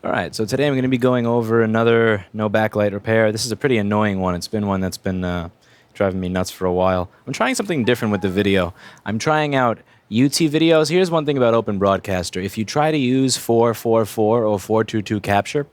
Alright, so today I'm going to be going over another no backlight repair. This is a pretty annoying one. It's been one that's been driving me nuts for a while. I'm trying something different with the video. I'm trying out UT videos. Here's one thing about Open Broadcaster. If you try to use 444 or 422 capture,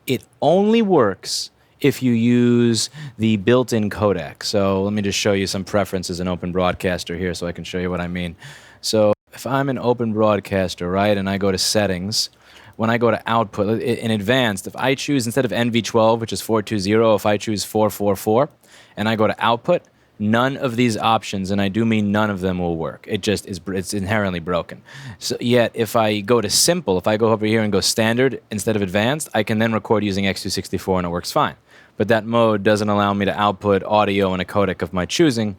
it only works if you use the built-in codec. So let me just show you some preferences in Open Broadcaster here so I can show you what I mean. So if I'm in Open Broadcaster, right, and I go to Settings, when I go to output, in advanced, if I choose, instead of NV12, which is 420, if I choose 444, and I go to output, none of these options, and I do mean none of them, will work. It just is, it's inherently broken. So yet, if I go to simple, if I go over here and go standard instead of advanced, I can then record using X264 and it works fine. But that mode doesn't allow me to output audio in a codec of my choosing,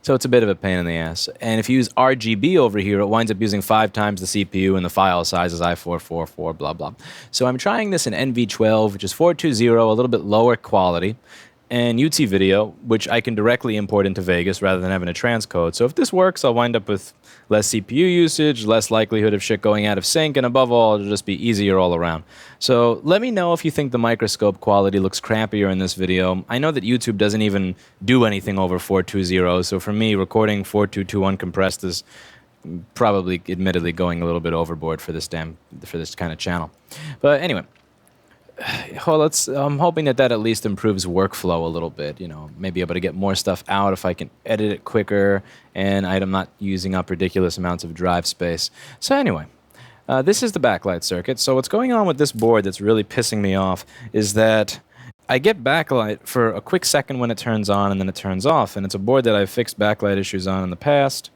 so it's a bit of a pain in the ass. And if you use RGB over here, it winds up using 5 times the CPU and the file size is i444, blah, blah. So I'm trying this in NV12, which is 420, a little bit lower quality, and UT video, which I can directly import into Vegas rather than having a transcode. So if this works, I'll wind up with less CPU usage, less likelihood of shit going out of sync, and above all, it'll just be easier all around. So let me know if you think the microscope quality looks crappier in this video. I know that YouTube doesn't even do anything over 420, so for me, recording 422 uncompressed is probably, admittedly, going a little bit overboard for this kind of channel. But anyway. Well, I'm hoping that at least improves workflow a little bit, you know, maybe able to get more stuff out if I can edit it quicker and I'm not using up ridiculous amounts of drive space. So anyway, this is the backlight circuit. So what's going on with this board that's really pissing me off is that I get backlight for a quick second when it turns on and then it turns off, and it's a board that I've fixed backlight issues on in the past.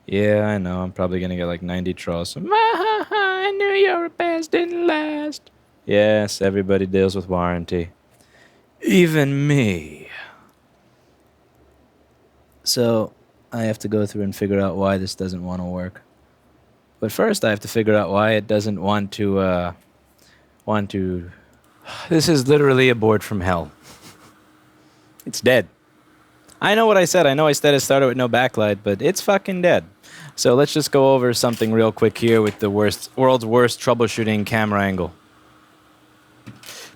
Yeah, I know, I'm probably going to get like 90 trolls. I knew your repairs didn't last. Yes, everybody deals with warranty. Even me. So, I have to go through and figure out why this doesn't want to work. But first, I have to figure out why it doesn't want to... This is literally a board from hell. It's dead. I know what I said. I know I said it started with no backlight, but it's fucking dead. So let's just go over something real quick here with the world's worst troubleshooting camera angle.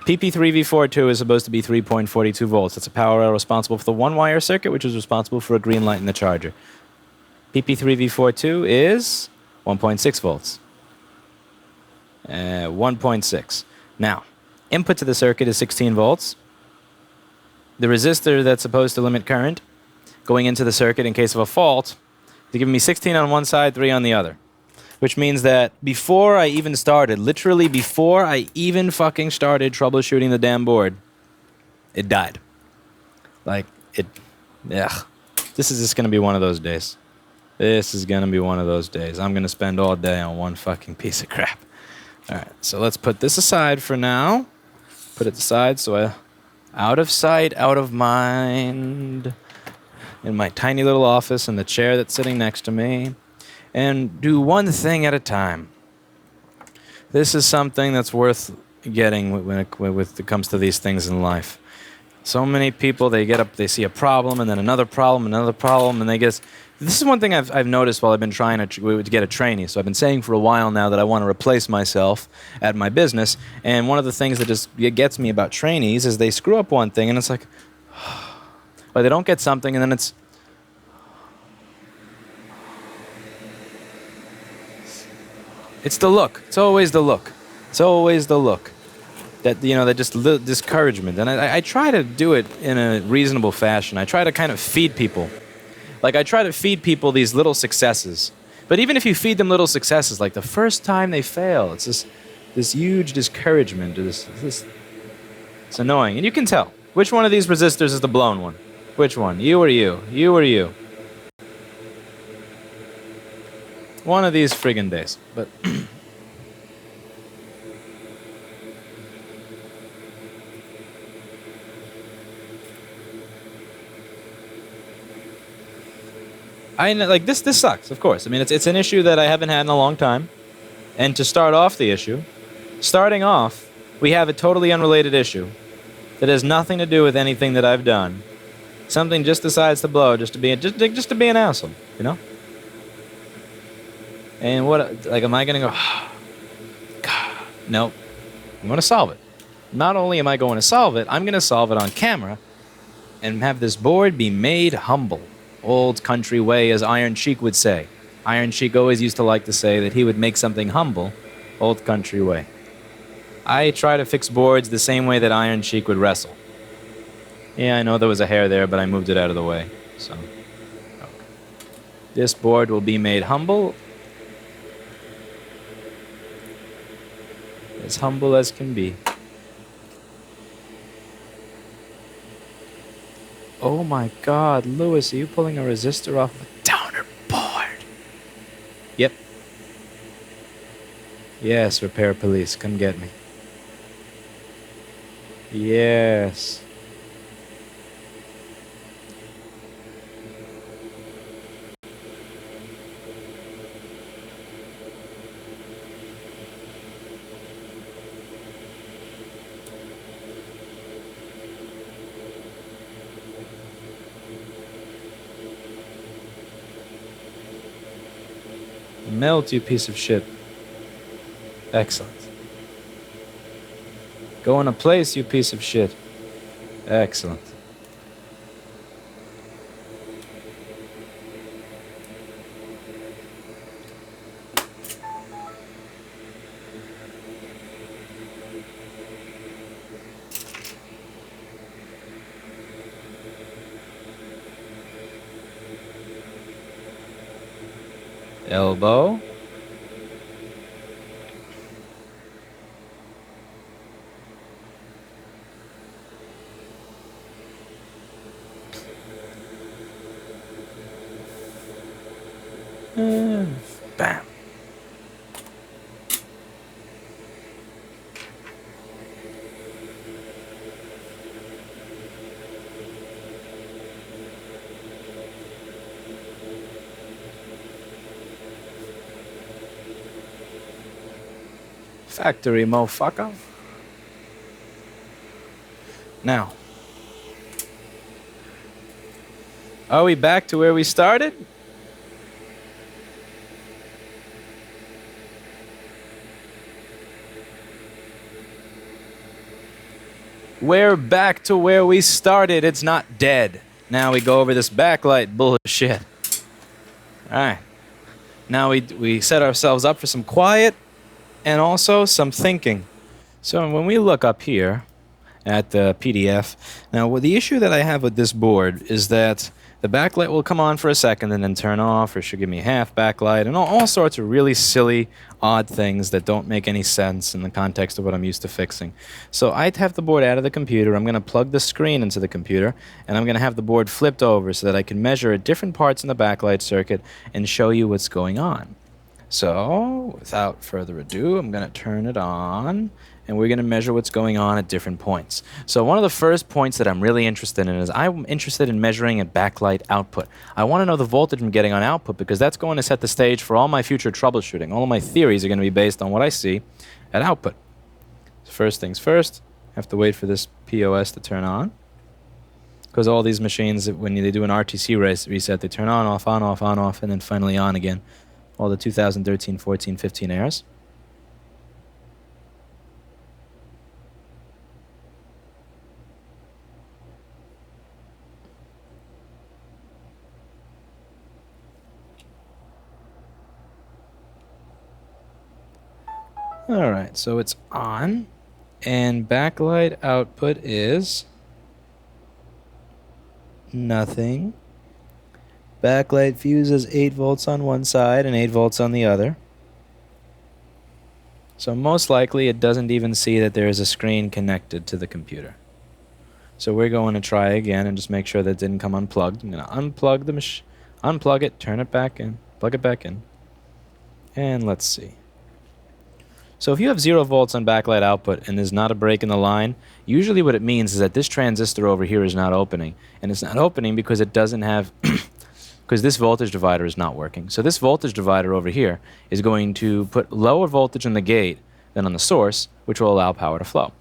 PP3V42 is supposed to be 3.42 volts. That's a power rail responsible for the one-wire circuit, which is responsible for a green light in the charger. PP3V42 is 1.6 volts. 1.6. Now, input to the circuit is 16 volts. The resistor that's supposed to limit current going into the circuit in case of a fault, they're giving me 16 on one side, 3 on the other. Which means that before I even started, literally before I even fucking started troubleshooting the damn board, it died. Like, ugh. This is just gonna be one of those days. This is gonna be one of those days. I'm gonna spend all day on one fucking piece of crap. Alright, so let's put this aside for now. Put it aside so out of sight, out of mind. In my tiny little office in the chair that's sitting next to me. And do one thing at a time. This is something that's worth getting when it comes to these things in life. So many people, they get up, they see a problem, and then another problem, and they guess... This is one thing I've noticed while I've been trying to get a trainee. So I've been saying for a while now that I want to replace myself at my business, and one of the things that just gets me about trainees is they screw up one thing, and it's like... or they don't get something, and then it's... It's the look. It's always the look. It's always the look. That, you know, that just discouragement. And I try to do it in a reasonable fashion. I try to kind of feed people. Like, I try to feed people these little successes. But even if you feed them little successes, like the first time they fail, it's this huge discouragement. It's annoying. And you can tell. Which one of these resistors is the blown one? Which one? You or you? You or you? One of these friggin' days, but... I know, like, this sucks, of course. I mean, it's an issue that I haven't had in a long time. And to start off the issue, starting off, we have a totally unrelated issue that has nothing to do with anything that I've done. Something just decides to blow just to be an asshole, you know? And what, like, am I gonna go, God, nope. I'm going to solve it. Not only am I going to solve it, I'm going to solve it on camera and have this board be made humble. Old country way, as Iron Sheik would say. Iron Sheik always used to like to say that he would make something humble, old country way. I try to fix boards the same way that Iron Sheik would wrestle. Yeah, I know there was a hair there, but I moved it out of the way. So, okay. This board will be made humble. As humble as can be. Oh my God, Lewis, are you pulling a resistor off of a downer board? Yep. Yes, repair police, come get me. Yes. Melt, you piece of shit. Excellent. Go in a place, you piece of shit. Excellent. Elbow. Bam. Factory, motherfucker. Now, are we back to where we started? We're back to where we started. It's not dead. Now we go over this backlight bullshit. Alright. Now we set ourselves up for some quiet and also some thinking. So when we look up here at the PDF, now the issue that I have with this board is that the backlight will come on for a second and then turn off, or should give me half backlight, and all sorts of really silly, odd things that don't make any sense in the context of what I'm used to fixing. So I'd have the board out of the computer, I'm going to plug the screen into the computer, and I'm going to have the board flipped over so that I can measure at different parts in the backlight circuit and show you what's going on. So, without further ado, I'm going to turn it on, and we're going to measure what's going on at different points. So one of the first points that I'm really interested in is I'm interested in measuring at backlight output. I want to know the voltage I'm getting on output because that's going to set the stage for all my future troubleshooting. All of my theories are going to be based on what I see at output. First things first, I have to wait for this POS to turn on. Because all these machines, when they do an RTC reset, they turn on, off, and then finally on again. All the 2013, 14, 15 errors. Alright, so it's on, and backlight output is nothing. Backlight fuse is 8 volts on one side and 8 volts on the other. So most likely it doesn't even see that there is a screen connected to the computer. So we're going to try again and just make sure that it didn't come unplugged. I'm going to unplug the unplug it, turn it back in, plug it back in, and let's see. So if you have 0 volts on backlight output and there's not a break in the line, usually what it means is that this transistor over here is not opening. And it's not opening because it doesn't have, because this voltage divider is not working. So this voltage divider over here is going to put lower voltage on the gate than on the source, which will allow power to flow.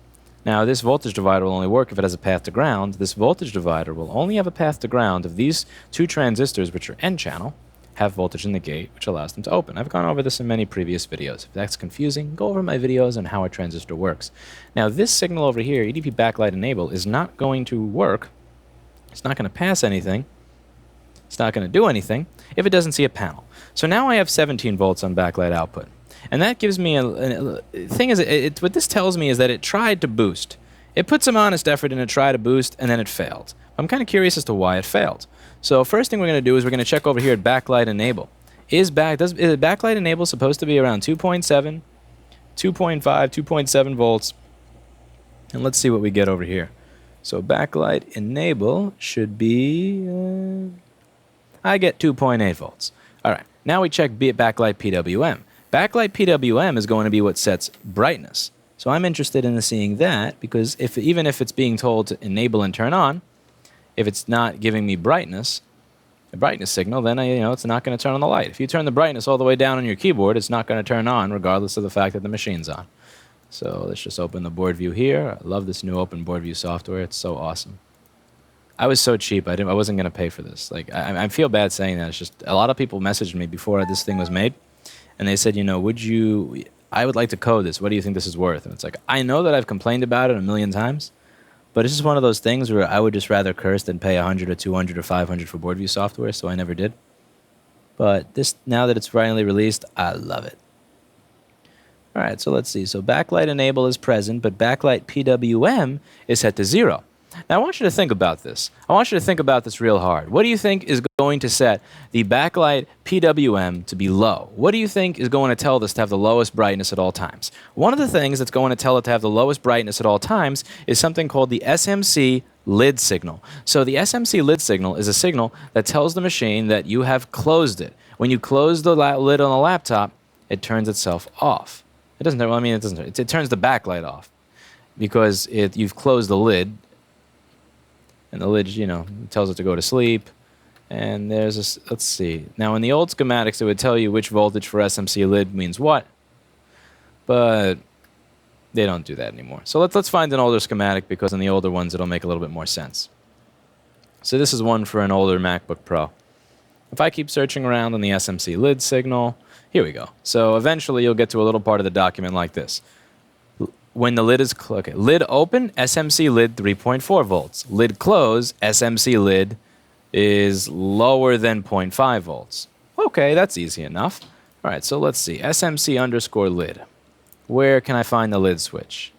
Now this voltage divider will only work if it has a path to ground. This voltage divider will only have a path to ground if these two transistors, which are N channel, have voltage in the gate, which allows them to open. I've gone over this in many previous videos. If that's confusing, go over my videos on how a transistor works. Now, this signal over here, EDP backlight enable, is not going to work. It's not going to pass anything. It's not going to do anything if it doesn't see a panel. So now I have 17 volts on backlight output. And that gives me a thing is, what this tells me is that it tried to boost. It put some honest effort in to try to boost, and then it failed. I'm kind of curious as to why it failed. So first thing we're going to do is we're going to check over here at backlight enable. Is backlight enable supposed to be around 2.7, 2.5, 2.7 volts? And let's see what we get over here. So backlight enable should be, I get 2.8 volts. All right, now we check backlight PWM. Backlight PWM is going to be what sets brightness. So I'm interested in seeing that, because even if it's being told to enable and turn on, if it's not giving me brightness, a brightness signal, then it's not going to turn on the light. If you turn the brightness all the way down on your keyboard, it's not going to turn on regardless of the fact that the machine's on. So let's just open the board view here. I love this new open board view software. It's so awesome. I was so cheap. I wasn't going to pay for this. Like, I feel bad saying that. It's just a lot of people messaged me before this thing was made, and they said, I would like to code this. What do you think this is worth? And it's like, I know that I've complained about it a million times, but it's just one of those things where I would just rather curse than pay 100 or 200 or 500 for board view software, so I never did. But now that it's finally released, I love it. All right, so let's see. So backlight enable is present, but backlight PWM is set to 0. Now, I want you to think about this. I want you to think about this real hard. What do you think is going to set the backlight PWM to be low? What do you think is going to tell this to have the lowest brightness at all times? One of the things that's going to tell it to have the lowest brightness at all times is something called the SMC Lid Signal. So the SMC Lid Signal is a signal that tells the machine that you have closed it. When you close the lid on the laptop, it turns itself off. It doesn't, well, I mean, it doesn't, it turns the backlight off because you've closed the lid. And the lid, tells it to go to sleep. And there's let's see. Now, in the old schematics, it would tell you which voltage for SMC lid means what. But they don't do that anymore. So let's find an older schematic, because in the older ones, it'll make a little bit more sense. So this is one for an older MacBook Pro. If I keep searching around on the SMC lid signal, here we go. So eventually, you'll get to a little part of the document like this. When the lid is lid open, SMC lid 3.4 volts. Lid close, SMC lid is lower than 0.5 volts. Okay, that's easy enough. All right, so let's see. SMC underscore lid. Where can I find the lid switch?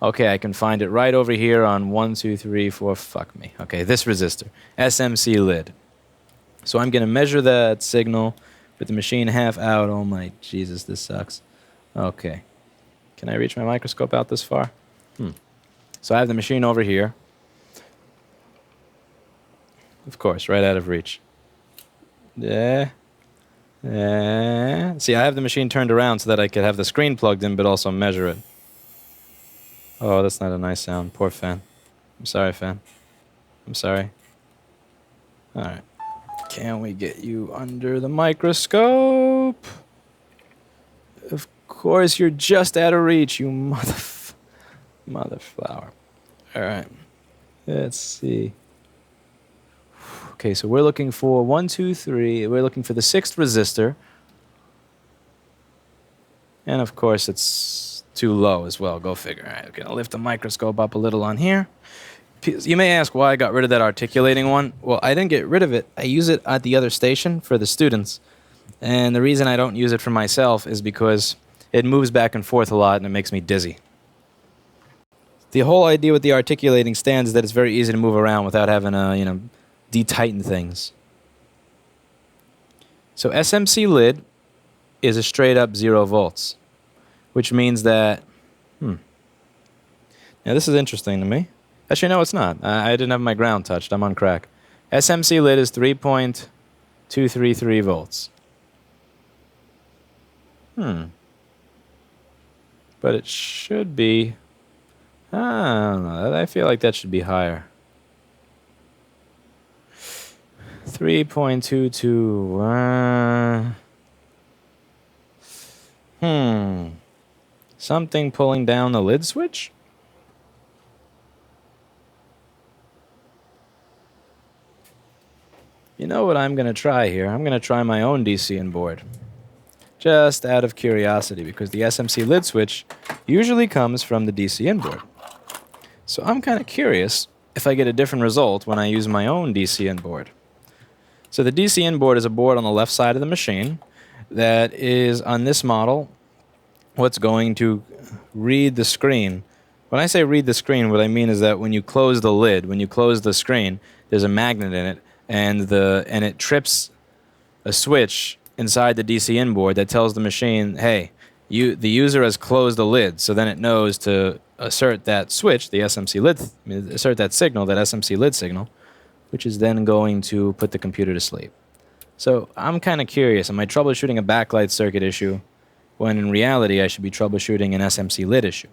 Okay, I can find it right over here on 1, 2, 3, 4, fuck me. Okay, this resistor, SMC lid. So I'm going to measure that signal with the machine half out. Oh my Jesus, this sucks. Okay. Can I reach my microscope out this far? So I have the machine over here. Of course, right out of reach. Yeah. See, I have the machine turned around so that I could have the screen plugged in, but also measure it. Oh, that's not a nice sound. Poor fan. I'm sorry, fan. I'm sorry. All right. Can we get you under the microscope? Of course, you're just out of reach, you motherflower. All right. Let's see. Okay, so we're looking for 1, 2, 3. We're looking for the 6th resistor. And of course, it's too low as well. Go figure. All right, okay, I'll lift the microscope up a little on here. You may ask why I got rid of that articulating one. Well, I didn't get rid of it. I use it at the other station for the students. And the reason I don't use it for myself is because it moves back and forth a lot and it makes me dizzy. The whole idea with the articulating stands is that it's very easy to move around without having to, de-tighten things. So SMC lid is a straight up 0 volts, which means that, now this is interesting to me. Actually, no, it's not. I didn't have my ground touched. I'm on crack. SMC lid is 3.233 volts. But it should be, I don't know. I feel like that should be higher. 3.22. Something pulling down the lid switch? know what I'm going to try here? I'm going to try my own DCN board. Just out of curiosity, because the SMC lid switch usually comes from the DCN board. So I'm kind of curious if I get a different result when I use my own DCN board. So the DCN board is a board on the left side of the machine that is, on this model, what's going to read the screen. When I say read the screen, what I mean is that when you close the lid, when you close the screen, there's a magnet in it, and it trips a switch inside the DCN board that tells the machine, hey, the user has closed the lid. So then it knows to assert that switch, the SMC lid, assert that signal, that SMC lid signal, which is then going to put the computer to sleep. So I'm kind of curious, am I troubleshooting a backlight circuit issue when in reality I should be troubleshooting an SMC lid issue?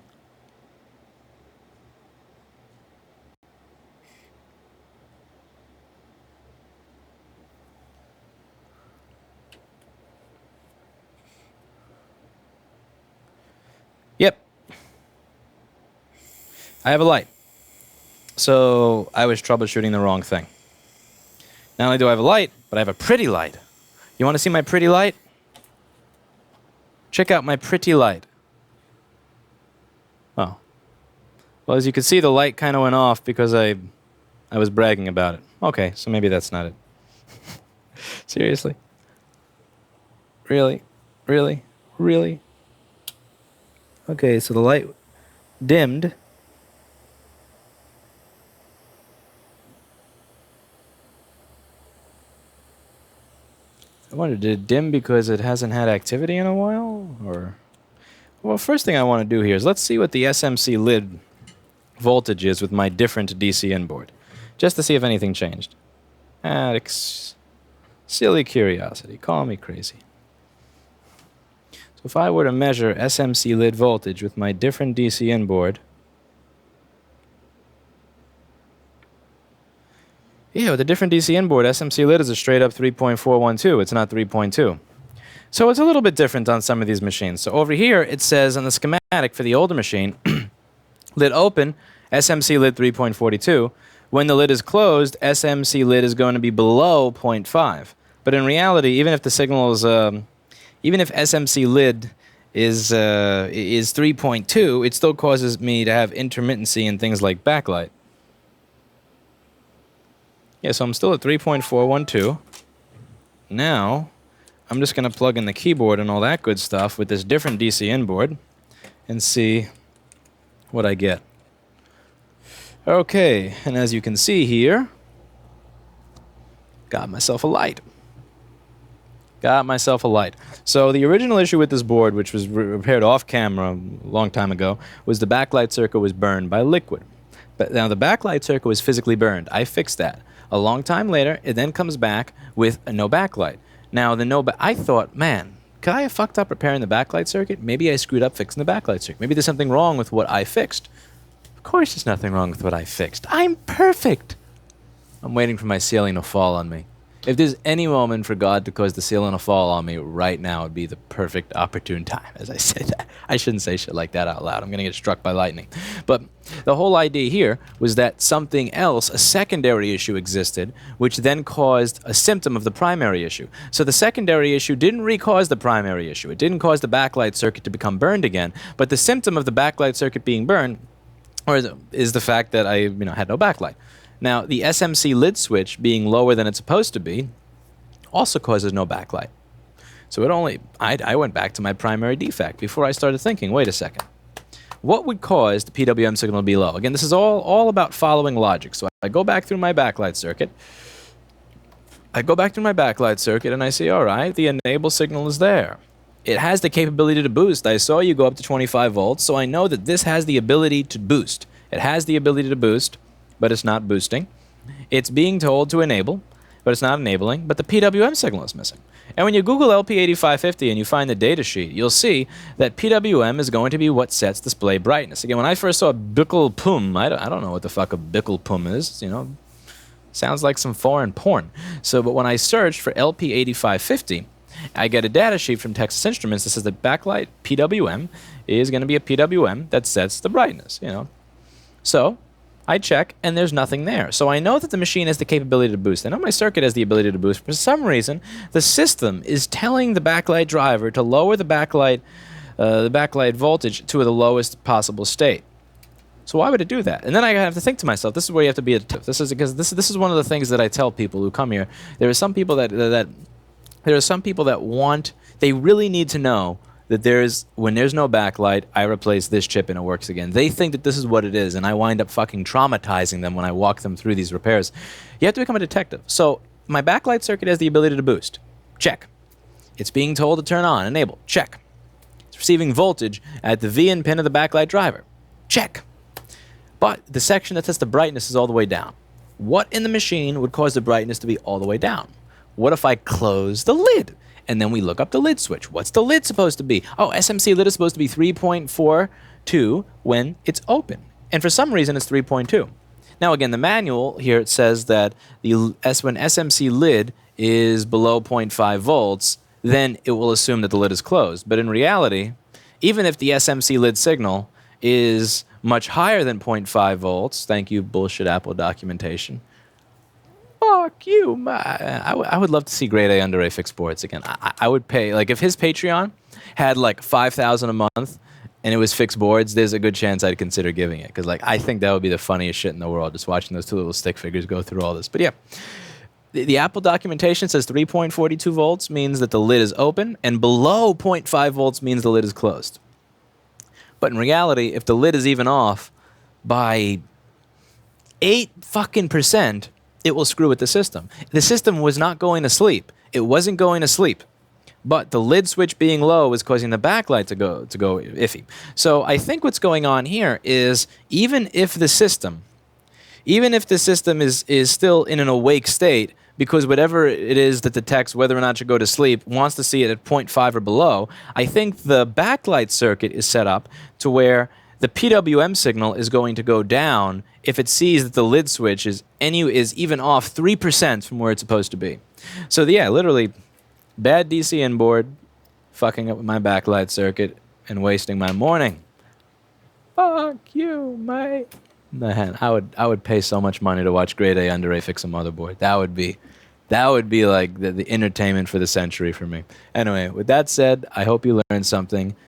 Yep. I have a light. So I was troubleshooting the wrong thing. Not only do I have a light, but I have a pretty light. You want to see my pretty light? Check out my pretty light. Oh. Well, as you can see, the light kind of went off because I was bragging about it. Okay, so maybe that's not it. Seriously? Really? Really? Really? Okay, so the light dimmed. I wonder, did it dim because it hasn't had activity in a while? Or, well, first thing I want to do here is let's see what the SMC lid voltage is with my different DCN board, just to see if anything changed. Silly curiosity. Call me crazy. So if I were to measure SMC lid voltage with my different DCN board, yeah, with a different DCN board, SMC lid is a straight up 3.412. It's not 3.2. So it's a little bit different on some of these machines. So over here, it says on the schematic for the older machine, lid open, SMC lid 3.42. When the lid is closed, SMC lid is going to be below 0.5. But in reality, even if the signal is, even if SMC lid is 3.2, it still causes me to have intermittency in things like backlight. Yeah, so I'm still at 3.412. Now, I'm just going to plug in the keyboard and all that good stuff with this different DCN board and see what I get. Okay, and as you can see here, got myself a light. Got myself a light. So the original issue with this board, which was repaired off camera a long time ago, was the backlight circuit was burned by liquid. But now the backlight circuit was physically burned. I fixed that. A long time later, it then comes back with a no backlight. Now I thought, man, could I have fucked up repairing the backlight circuit? Maybe I screwed up fixing the backlight circuit. Maybe there's something wrong with what I fixed. Of course there's nothing wrong with what I fixed. I'm perfect. I'm waiting for my ceiling to fall on me. If there's any moment for God to cause the ceiling to fall on me right now, it would be the perfect opportune time. As I say that, I shouldn't say shit like that out loud. I'm going to get struck by lightning. But the whole idea here was that something else, a secondary issue existed, which then caused a symptom of the primary issue. So the secondary issue didn't re-cause the primary issue. It didn't cause the backlight circuit to become burned again. But the symptom of the backlight circuit being burned is the fact that I had no backlight. Now, the SMC lid switch being lower than it's supposed to be also causes no backlight. So I went back to my primary defect before I started thinking, wait a second. What would cause the PWM signal to be low? Again, this is all about following logic. So I go back through my backlight circuit. And I see, all right, the enable signal is there. It has the capability to boost. I saw you go up to 25 volts, so I know that this has the ability to boost. It has the ability to boost, but it's not boosting. It's being told to enable, but it's not enabling, but the PWM signal is missing. And when you Google LP8550 and you find the data sheet, you'll see that PWM is going to be what sets display brightness. Again, when I first saw Bickle Pum, I don't know what the fuck a Bickle Pum is, sounds like some foreign porn. But when I searched for LP8550, I get a data sheet from Texas Instruments that says that backlight PWM is going to be a PWM that sets the brightness, So I check, and there's nothing there. So I know that the machine has the capability to boost. I know my circuit has the ability to boost. For some reason, the system is telling the backlight driver to lower the backlight voltage to the lowest possible state. So why would it do that? And then I have to think to myself, this is where you have to be attentive. This is because this is one of the things that I tell people who come here. There are some people that want, they really need to know that when there's no backlight, I replace this chip and it works again. They think that this is what it is, and I wind up fucking traumatizing them when I walk them through these repairs. You have to become a detective. So my backlight circuit has the ability to boost. Check. It's being told to turn on, enable. Check. It's receiving voltage at the VIN pin of the backlight driver. Check. But the section that sets the brightness is all the way down. What in the machine would cause the brightness to be all the way down? What if I close the lid? And then we look up the lid switch. What's the lid supposed to be? Oh, SMC lid is supposed to be 3.42 when it's open. And for some reason, it's 3.2. Now, again, the manual here, it says that when SMC lid is below 0.5 volts, then it will assume that the lid is closed. But in reality, even if the SMC lid signal is much higher than 0.5 volts, thank you, bullshit Apple documentation, fuck you. I would love to see grade A under A fixed boards again. I would pay, like, if his Patreon had like $5,000 a month and it was fixed boards, there's a good chance I'd consider giving it, because like I think that would be the funniest shit in the world, just watching those two little stick figures go through all this. But yeah, the Apple documentation says 3.42 volts means that the lid is open, and below 0.5 volts means the lid is closed. But in reality, if the lid is even off by 8% it will screw with the system. The system was not going to sleep. It wasn't going to sleep. But the lid switch being low is causing the backlight to go iffy. So I think what's going on here is even if the system is still in an awake state, because whatever it is that detects whether or not to go to sleep wants to see it at 0.5 or below, I think the backlight circuit is set up to where the PWM signal is going to go down if it sees that the lid switch is even off 3% from where it's supposed to be. So yeah, literally, bad DC inboard, fucking up with my backlight circuit and wasting my morning. Fuck you, mate. Man, I would pay so much money to watch grade A under A fix a motherboard. That would be like the entertainment for the century for me. Anyway, with that said, I hope you learned something.